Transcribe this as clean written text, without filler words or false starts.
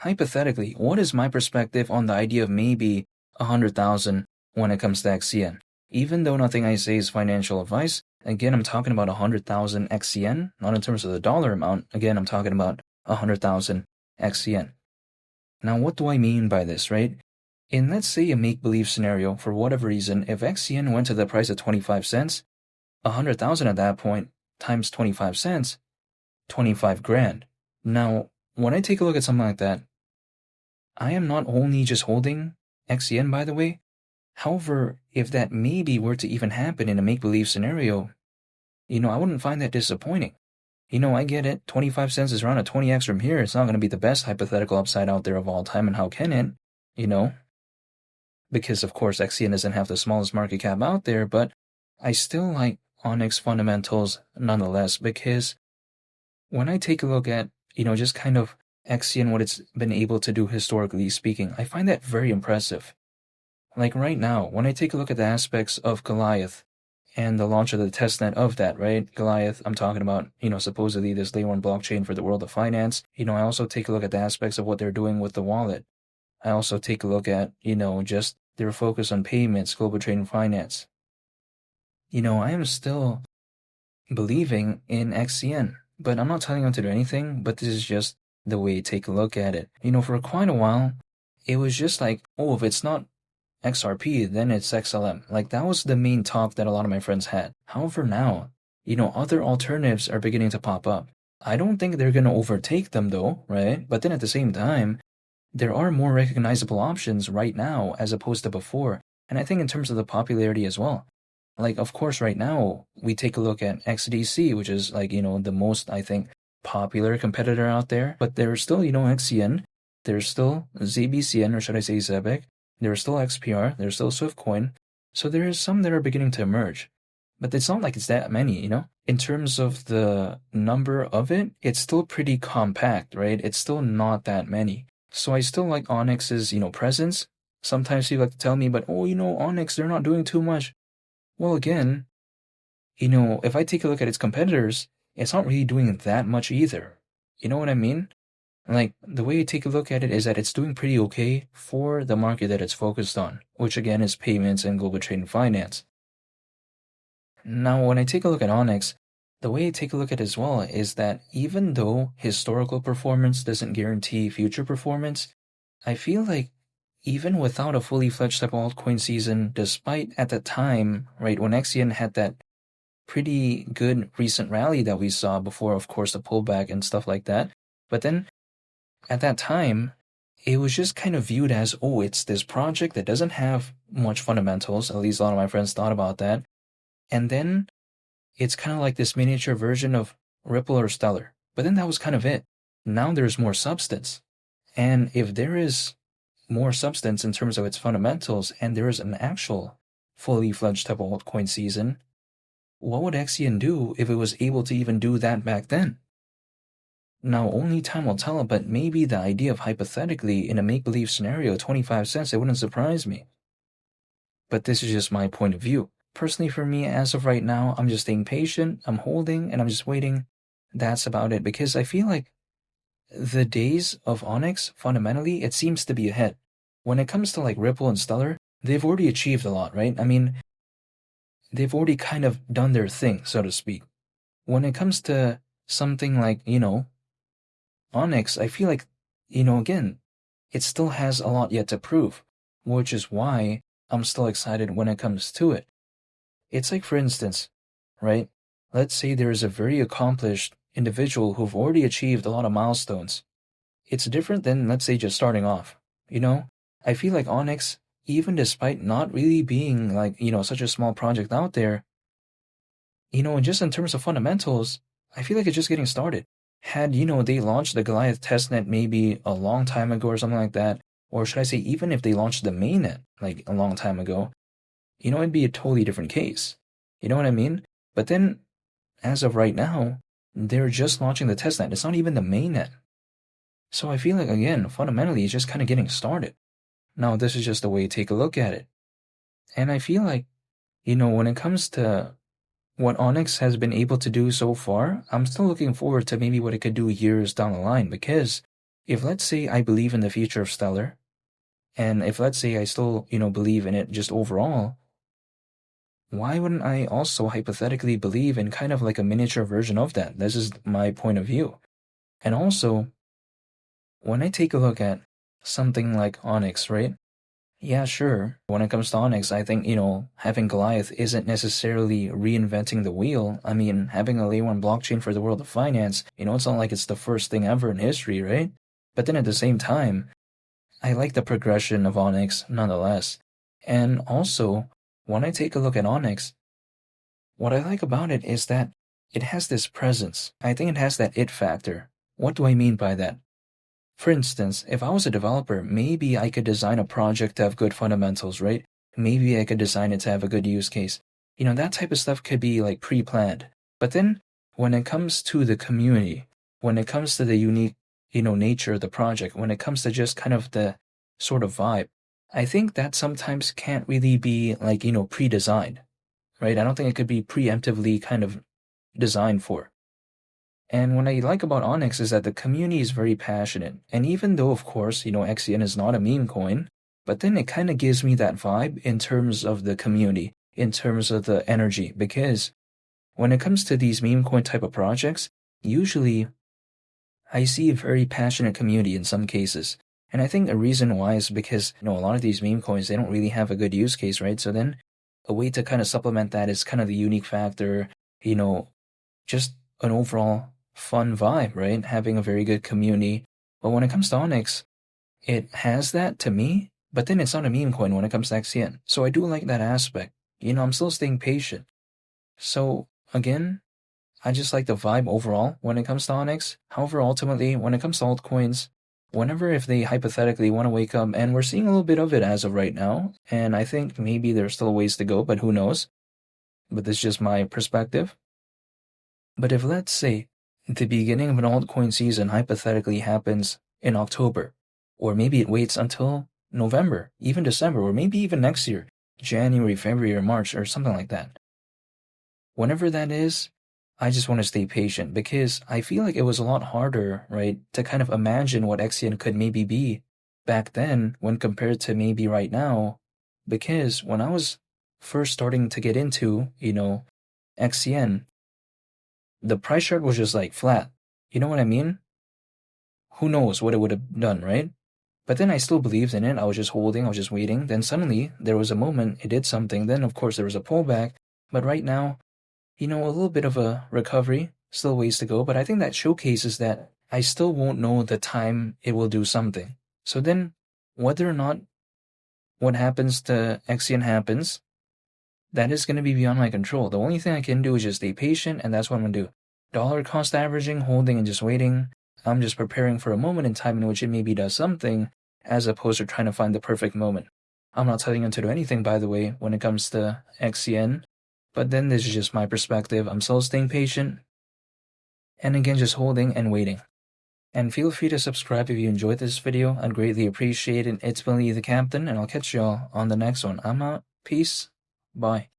hypothetically, what is my perspective on the idea of maybe 100,000 when it comes to XCN? Even though nothing I say is financial advice, again, I'm talking about 100,000 XCN, not in terms of the dollar amount. Again, I'm talking about 100,000 XCN. Now, what do I mean by this, right? In, let's say, a make-believe scenario, for whatever reason, if XCN went to the price of 25 cents, 100,000 at that point times 25 cents, 25 grand. Now, when I take a look at something like that, I am not only just holding XCN, by the way. However, if that maybe were to even happen in a make-believe scenario, I wouldn't find that disappointing. I get it. 25 cents is around a 20x from here. It's not going to be the best hypothetical upside out there of all time, and how can it? Because, of course, XCN doesn't have the smallest market cap out there, but I still like Onyx fundamentals nonetheless, because when I take a look at, just kind of XCN, what it's been able to do historically speaking, I find that very impressive. Like right now, when I take a look at the aspects of Goliath and the launch of the testnet of that, right? Goliath, I'm talking about, supposedly this layer 1 blockchain for the world of finance. I also take a look at the aspects of what they're doing with the wallet. I also take a look at, just their focus on payments, global trade and finance. I am still believing in XCN, but I'm not telling them to do anything, but this is just the way you take a look at it. For quite a while, it was just like, oh, if it's not XRP, then it's XLM. Like, that was the main talk that a lot of my friends had. However, now, other alternatives are beginning to pop up. I don't think they're going to overtake them though, right? But then at the same time, there are more recognizable options right now as opposed to before. And I think in terms of the popularity as well. Like, of course, right now, we take a look at XDC, which is like, the most, I think, popular competitor out there. But there's still, XCN. There's still ZBCN, or should I say ZEBEC. There's still XPR. There's still SwiftCoin. So there is some that are beginning to emerge. But it's not like it's that many, In terms of the number of it, it's still pretty compact, right? It's still not that many. So I still like Onyx's, presence. Sometimes people like to tell me, but, Onyx, they're not doing too much. Well, again, if I take a look at its competitors, it's not really doing that much either. You know what I mean? Like, the way you take a look at it is that it's doing pretty okay for the market that it's focused on, which again is payments and global trade and finance. Now, when I take a look at Onyx, the way I take a look at it as well is that even though historical performance doesn't guarantee future performance, I feel like even without a fully fledged type of altcoin season, despite at the time, right, when XCN had that pretty good recent rally that we saw before, of course, the pullback and stuff like that, but then at that time, it was just kind of viewed as, oh, it's this project that doesn't have much fundamentals. At least a lot of my friends thought about that. And then it's kind of like this miniature version of Ripple or Stellar. But then that was kind of it. Now there's more substance. And if there is more substance in terms of its fundamentals and there is an actual fully fledged type of altcoin season, what would XCN do if it was able to even do that back then? Now, only time will tell, but maybe the idea of hypothetically in a make-believe scenario, 25 cents, it wouldn't surprise me. But this is just my point of view. Personally, for me, as of right now, I'm just staying patient, I'm holding, and I'm just waiting. That's about it, because I feel like the days of Onyx, fundamentally, it seems to be ahead. When it comes to like Ripple and Stellar, they've already achieved a lot, right? I mean, they've already kind of done their thing, so to speak. When it comes to something like, Onyx, I feel like, again, it still has a lot yet to prove, which is why I'm still excited when it comes to it. It's like, for instance, right? Let's say there is a very accomplished individual who've already achieved a lot of milestones. It's different than, let's say, just starting off. I feel like Onyx, even despite not really being like, such a small project out there, just in terms of fundamentals, I feel like it's just getting started. Had, they launched the Goliath testnet maybe a long time ago or something like that, or should I say even if they launched the mainnet like a long time ago, it'd be a totally different case. You know what I mean? But then, as of right now, they're just launching the testnet. It's not even the mainnet. So I feel like, again, fundamentally, it's just kind of getting started. Now, this is just the way you take a look at it. And I feel like, when it comes to what Onyx has been able to do so far, I'm still looking forward to maybe what it could do years down the line, because if let's say I believe in the future of Stellar, and if let's say I still, believe in it just overall, why wouldn't I also hypothetically believe in kind of like a miniature version of that? This is my point of view. And also, when I take a look at something like Onyx, right? Yeah, sure. When it comes to Onyx, I think, having Goliath isn't necessarily reinventing the wheel. I mean, having a layer one blockchain for the world of finance, it's not like it's the first thing ever in history, right? But then at the same time, I like the progression of Onyx nonetheless. And also, when I take a look at Onyx, what I like about it is that it has this presence. I think it has that it factor. What do I mean by that? For instance, if I was a developer, maybe I could design a project to have good fundamentals, right? Maybe I could design it to have a good use case. That type of stuff could be like pre-planned. But then when it comes to the community, when it comes to the unique, nature of the project, when it comes to just kind of the sort of vibe, I think that sometimes can't really be like, pre-designed, right? I don't think it could be preemptively kind of designed for. And what I like about Onyx is that the community is very passionate. And even though, of course, XCN is not a meme coin, but then it kind of gives me that vibe in terms of the community, in terms of the energy. Because when it comes to these meme coin type of projects, usually I see a very passionate community in some cases. And I think the reason why is because, a lot of these meme coins, they don't really have a good use case, right? So then a way to kind of supplement that is kind of the unique factor, just an overall fun vibe, right? Having a very good community. But when it comes to Onyx, it has that to me, but then it's not a meme coin when it comes to XCN. So I do like that aspect. I'm still staying patient. So again, I just like the vibe overall when it comes to Onyx. However, ultimately, when it comes to altcoins, whenever if they hypothetically want to wake up, and we're seeing a little bit of it as of right now, and I think maybe there's still ways to go, but who knows? But this is just my perspective. But if let's say the beginning of an altcoin season hypothetically happens in October, or maybe it waits until November, even December, or maybe even next year, January, February, or March, or something like that. Whenever that is, I just want to stay patient because I feel like it was a lot harder, right, to kind of imagine what XCN could maybe be back then when compared to maybe right now. Because when I was first starting to get into, XCN, the price chart was just like flat. You know what I mean? Who knows what it would have done, right? But then I still believed in it. I was just holding, I was just waiting. Then suddenly there was a moment it did something. Then, of course, there was a pullback. But right now, a little bit of a recovery, still ways to go. But I think that showcases that I still won't know the time it will do something. So then, whether or not what happens to XCN happens, that is going to be beyond my control. The only thing I can do is just stay patient, and that's what I'm going to do. Dollar cost averaging, holding, and just waiting. I'm just preparing for a moment in time in which it maybe does something, as opposed to trying to find the perfect moment. I'm not telling you to do anything, by the way, when it comes to XCN, but then this is just my perspective. I'm still staying patient, and again, just holding and waiting. And feel free to subscribe if you enjoyed this video. I'd greatly appreciate it. It's Billy the Captain, and I'll catch y'all on the next one. I'm out. Peace. Bye.